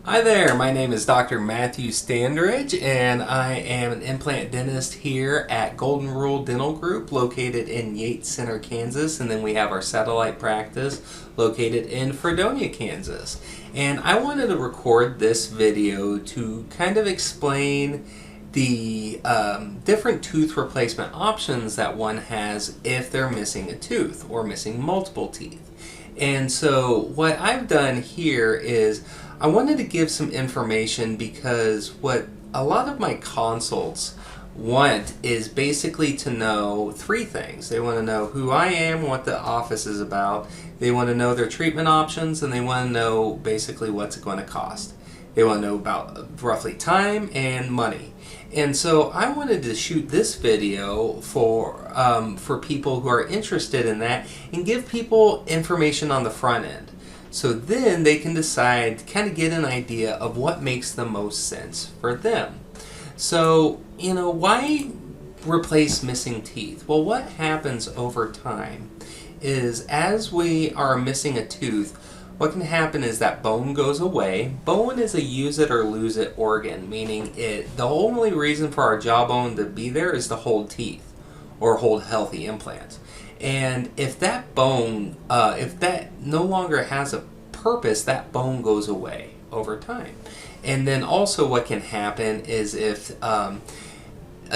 Hi there, my name is Dr. Matthew Standridge, and I am an implant dentist here at Golden Rule Dental Group located in Yates Center, Kansas, and then we have our satellite practice located in Fredonia, Kansas. And I wanted to record this video to kind of explain the different tooth replacement options that one has if they're missing a tooth or missing multiple teeth. And so what I've done here is I wanted to give some information because what a lot of my consults want is basically to know three things. They want to know who I am, what the office is about, they want to know their treatment options, and they want to know basically what's it going to cost. They want to know about roughly time and money. And so I wanted to shoot this video for people who are interested in that and give people information on the front end. So then they can decide, kind of get an idea of what makes the most sense for them. So, why replace missing teeth? Well, what happens over time is as we are missing a tooth, what can happen is that bone goes away. Bone is a use it or lose it organ, meaning the only reason for our jawbone to be there is to hold teeth or hold healthy implants. And if that bone, if that no longer has a purpose, that bone goes away over time. And then also what can happen is if a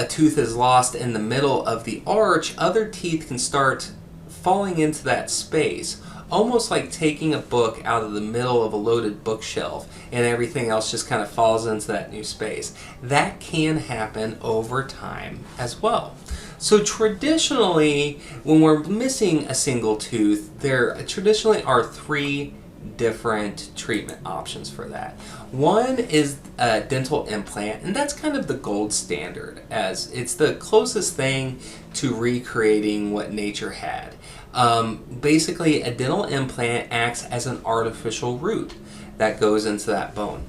tooth is lost in the middle of the arch, other teeth can start falling into that space, almost like taking a book out of the middle of a loaded bookshelf and everything else just kind of falls into that new space. That can happen over time as well. So traditionally, when we're missing a single tooth, there traditionally are three different treatment options for that. One is a dental implant, and that's kind of the gold standard, as it's the closest thing to recreating what nature had. Basically, a dental implant acts as an artificial root that goes into that bone.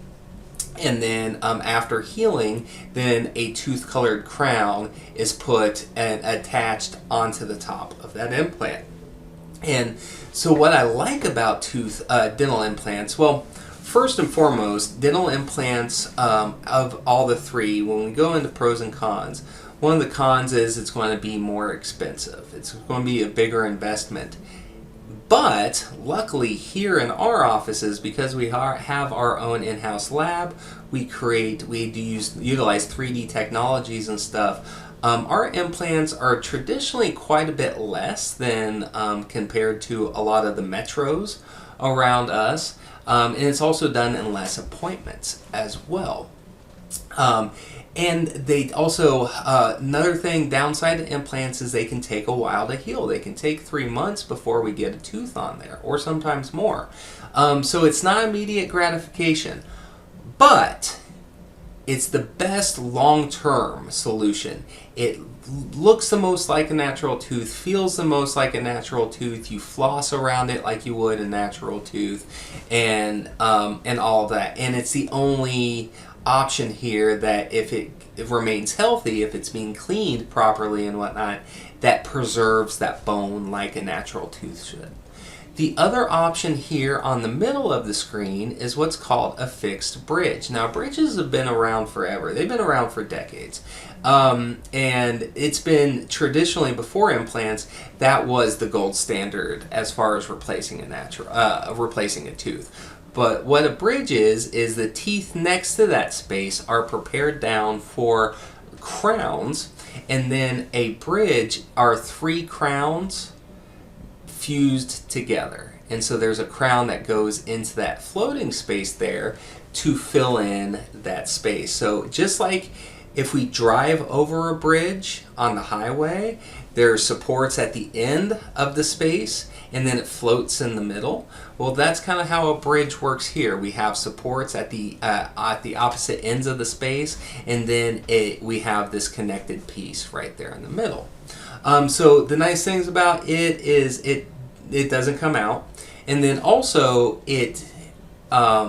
And then after healing, then a tooth-colored crown is put and attached onto the top of that implant. And so what I like about dental implants, well, first and foremost, dental implants, of all the three, when we go into pros and cons, one of the cons is it's going to be more expensive. It's going to be a bigger investment. But luckily here in our offices, because we have our own in-house lab, we utilize 3D technologies and stuff. Our implants are traditionally quite a bit less than compared to a lot of the metros around us. And it's also done in less appointments as well. And they also, another thing, downside to implants is they can take a while to heal. They can take 3 months before we get a tooth on there, or sometimes more. So it's not immediate gratification, but it's the best long-term solution. It looks the most like a natural tooth, feels the most like a natural tooth. You floss around it like you would a natural tooth, and all of that. And it's the only option here that if it remains healthy, if it's being cleaned properly and whatnot, that preserves that bone like a natural tooth should. The other option here on the middle of the screen is what's called a fixed bridge. Now, bridges have been around forever. They've been around for decades. And it's been traditionally, before implants, that was the gold standard as far as replacing a tooth. But what a bridge is the teeth next to that space are prepared down for crowns, and then a bridge are 3 crowns fused together. And so there's a crown that goes into that floating space there to fill in that space. So just like if we drive over a bridge on the highway, there are supports at the end of the space and then it floats in the middle. Well, that's kind of how a bridge works here. We have supports at the opposite ends of the space, and then we have this connected piece right there in the middle. So the nice things about it is it doesn't come out, and then also it's a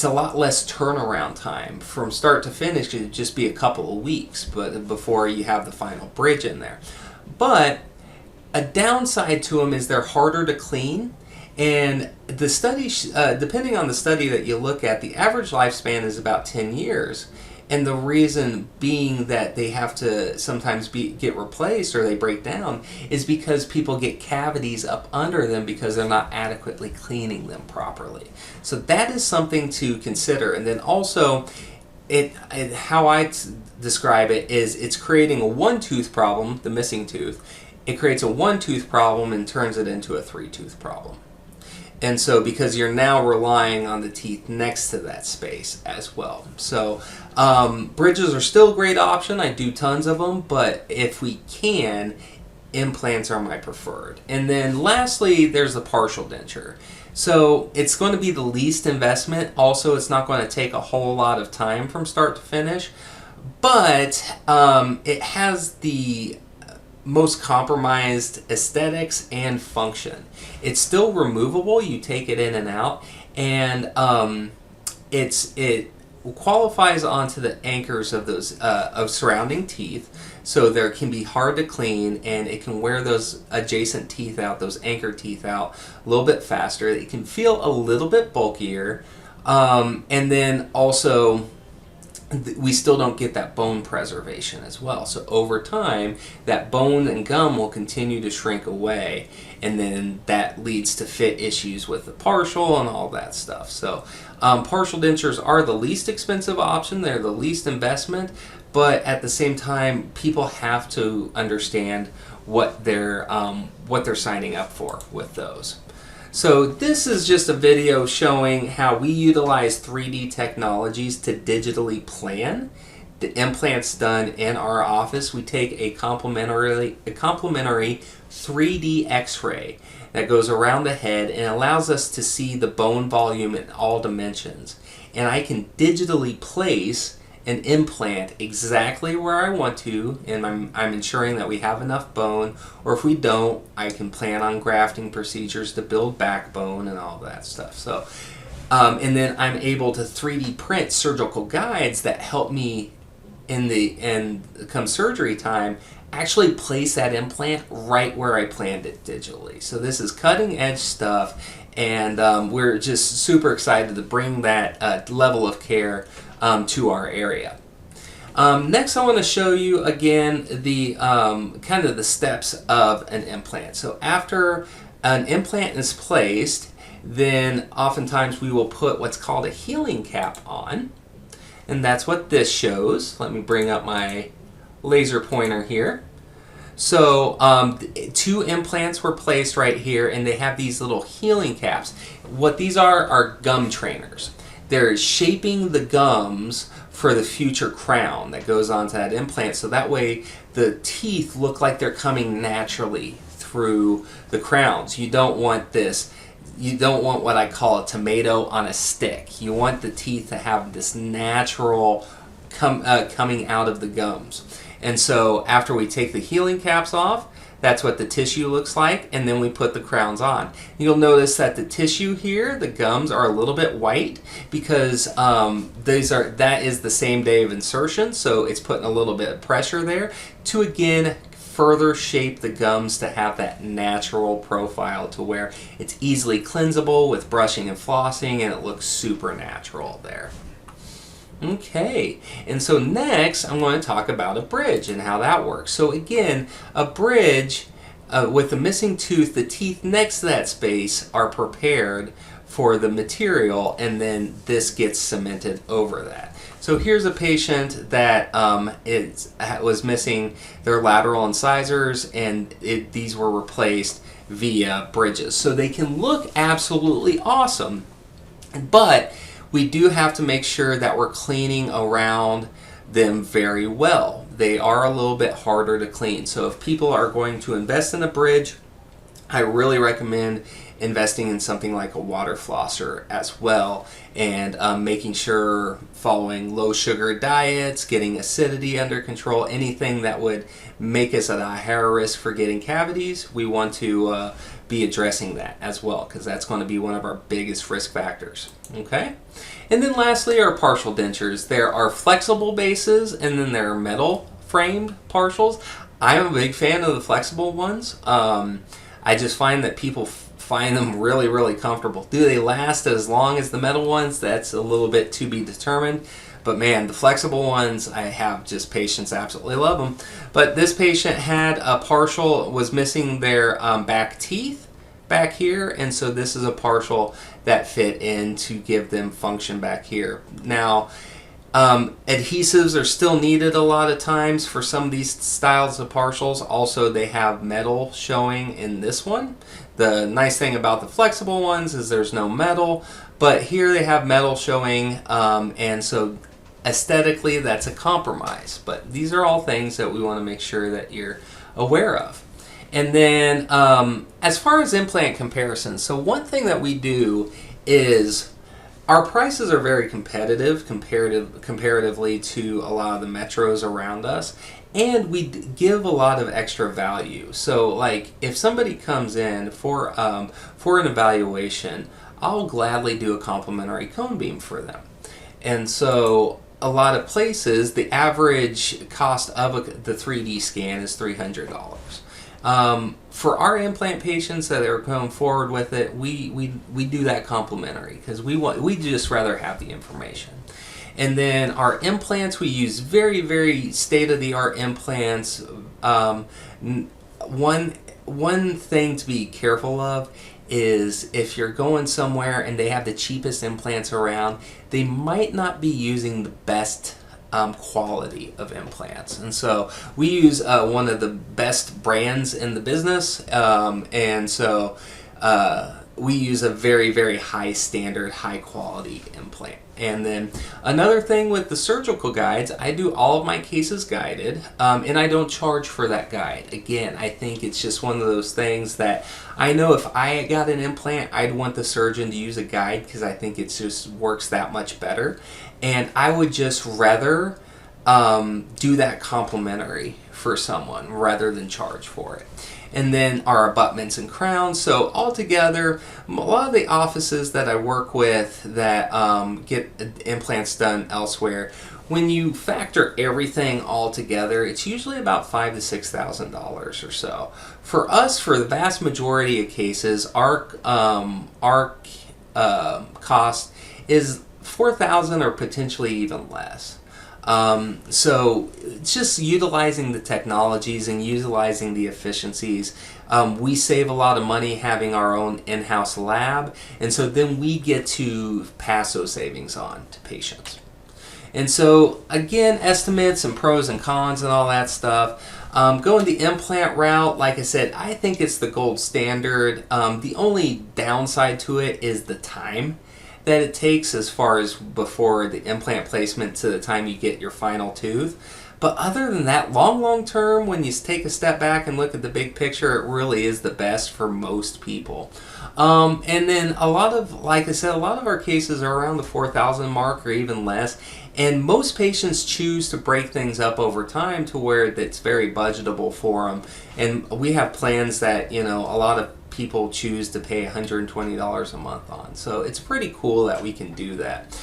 lot less turnaround time from start to finish. It'd just be a couple of weeks, but before you have the final bridge in there. But a downside to them is they're harder to clean, and the study, depending on the study that you look at, the average lifespan is about 10 years. And the reason being that they have to sometimes get replaced or they break down is because people get cavities up under them because they're not adequately cleaning them properly. So that is something to consider. And then also, how I describe it is it's creating a one-tooth problem, the missing tooth. It creates a one-tooth problem and turns it into a three-tooth problem. And so because you're now relying on the teeth next to that space as well. So bridges are still a great option. I do tons of them, but if we can, implants are my preferred. And then lastly, there's the partial denture. So it's going to be the least investment. Also, it's not going to take a whole lot of time from start to finish, but it has the most compromised aesthetics and function. It's still removable. You take it in and out, and it qualifies onto the anchors of those of surrounding teeth, so there can be hard to clean, and it can wear those adjacent teeth out, those anchor teeth out, a little bit faster. It can feel a little bit bulkier, and then also we still don't get that bone preservation as well. So over time, that bone and gum will continue to shrink away, and then that leads to fit issues with the partial and all that stuff. So partial dentures are the least expensive option. They're the least investment, but at the same time, people have to understand what they're signing up for with those. So this is just a video showing how we utilize 3D technologies to digitally plan the implants done in our office. We take a complementary 3D X-ray that goes around the head and allows us to see the bone volume in all dimensions. And I can digitally place an implant exactly where I want to, and I'm ensuring that we have enough bone, or if we don't, I can plan on grafting procedures to build backbone and all that stuff. So, and then I'm able to 3D print surgical guides that help me come surgery time actually place that implant right where I planned it digitally. So this is cutting edge stuff, and we're just super excited to bring that level of care to our area. Next, I want to show you again the kind of the steps of an implant. So after an implant is placed, then oftentimes we will put what's called a healing cap on, and that's what this shows. Let me bring up my laser pointer here. So 2 implants were placed right here, and they have these little healing caps. What these are gum trainers. They're shaping the gums for the future crown that goes onto that implant, so that way the teeth look like they're coming naturally through the crowns. You don't want this. You don't want what I call a tomato on a stick. You want the teeth to have this natural coming out of the gums. And so after we take the healing caps off, that's what the tissue looks like, and then we put the crowns on. You'll notice that the tissue here, the gums, are a little bit white because that is the same day of insertion, so it's putting a little bit of pressure there to again further shape the gums to have that natural profile to where it's easily cleansable with brushing and flossing, and it looks super natural there. Okay, and so next I'm going to talk about a bridge and how that works. So again, a bridge with the missing tooth, the teeth next to that space are prepared for the material, and then this gets cemented over that. So here's a patient that was missing their lateral incisors, and these were replaced via bridges. So they can look absolutely awesome, but we do have to make sure that we're cleaning around them very well. They are a little bit harder to clean. So if people are going to invest in a bridge, I really recommend investing in something like a water flosser as well, and making sure following low sugar diets, getting acidity under control, anything that would make us at a higher risk for getting cavities, we want to be addressing that as well, because that's going to be one of our biggest risk factors. Okay, and then lastly are partial dentures. There are flexible bases, and then there are metal framed partials. I'm a big fan of the flexible ones. I just find that people find them really, really comfortable. Do they last as long as the metal ones? That's a little bit to be determined. But man, the flexible ones, I have just patients absolutely love them. But this patient had a partial, was missing their back teeth back here, and so this is a partial that fit in to give them function back here. Now, adhesives are still needed a lot of times for some of these styles of partials. Also, they have metal showing in this one. The nice thing about the flexible ones is there's no metal, but here they have metal showing, and so aesthetically that's a compromise. But these are all things that we want to make sure that you're aware of. And then as far as implant comparisons, so one thing that we do is our prices are very competitive comparatively to a lot of the metros around us, and we give a lot of extra value. So like if somebody comes in for an evaluation, I'll gladly do a complimentary cone beam for them. And so a lot of places, the average cost of the 3D scan is $300. For our implant patients that are going forward with it, we do that complimentary because we just rather have the information. And then our implants, we use very, very state-of-the-art implants. One thing to be careful of is if you're going somewhere and they have the cheapest implants around, they might not be using the best quality of implants. And so we use one of the best brands in the business, and so we use a very, very high standard, high quality implant. And then another thing with the surgical guides, I do all of my cases guided, and I don't charge for that guide. Again, I think it's just one of those things that I know if I got an implant, I'd want the surgeon to use a guide because I think it just works that much better. And I would just rather do that complimentary for someone rather than charge for it. And then our abutments and crowns. So altogether, a lot of the offices that I work with that get implants done elsewhere, when you factor everything all together, it's usually about $5,000 to $6,000 or so. For us, for the vast majority of cases, our cost is $4,000 or potentially even less. So it's just utilizing the technologies and utilizing the efficiencies. We save a lot of money having our own in-house lab, and so then we get to pass those savings on to patients. And so again, estimates and pros and cons and all that stuff. Going the implant route, like I said, I think it's the gold standard. The only downside to it is the time that it takes as far as before the implant placement to the time you get your final tooth. But other than that, long term, when you take a step back and look at the big picture, it really is the best for most people. And then a lot of, like I said, a lot of our cases are around the 4,000 mark or even less. And most patients choose to break things up over time to where it's very budgetable for them. And we have plans that, you know, a lot of people choose to pay $120 a month on. So it's pretty cool that we can do that.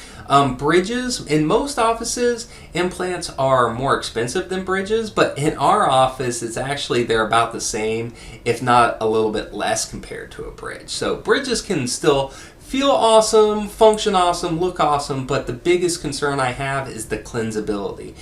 Bridges, in most offices, implants are more expensive than bridges, but in our office, it's actually, they're about the same, if not a little bit less compared to a bridge. So bridges can still feel awesome, function awesome, look awesome, but the biggest concern I have is the cleansability.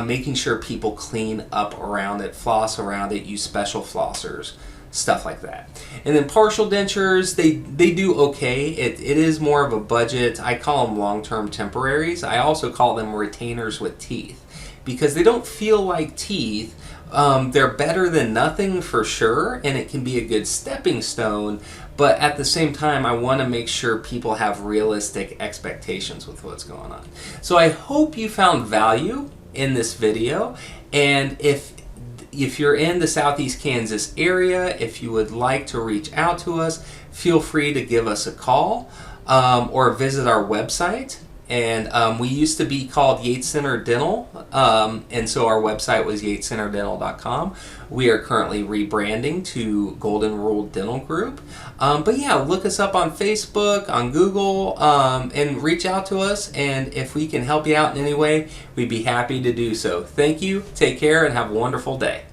Making sure people clean up around it, floss around it, use special flossers, stuff like that. And then partial dentures, they do okay. It is more of a budget. I call them long-term temporaries. I also call them retainers with teeth because they don't feel like teeth. They're better than nothing for sure, and it can be a good stepping stone, but at the same time, I want to make sure people have realistic expectations with what's going on. So I hope you found value in this video, and if you're in the Southeast Kansas area, if you would like to reach out to us, feel free to give us a call or visit our website. And we used to be called Yates Center Dental, and so our website was yatescenterdental.com. We are currently rebranding to Golden Rule Dental Group. But yeah, look us up on Facebook, on Google, and reach out to us. And if we can help you out in any way, we'd be happy to do so. Thank you, take care, and have a wonderful day.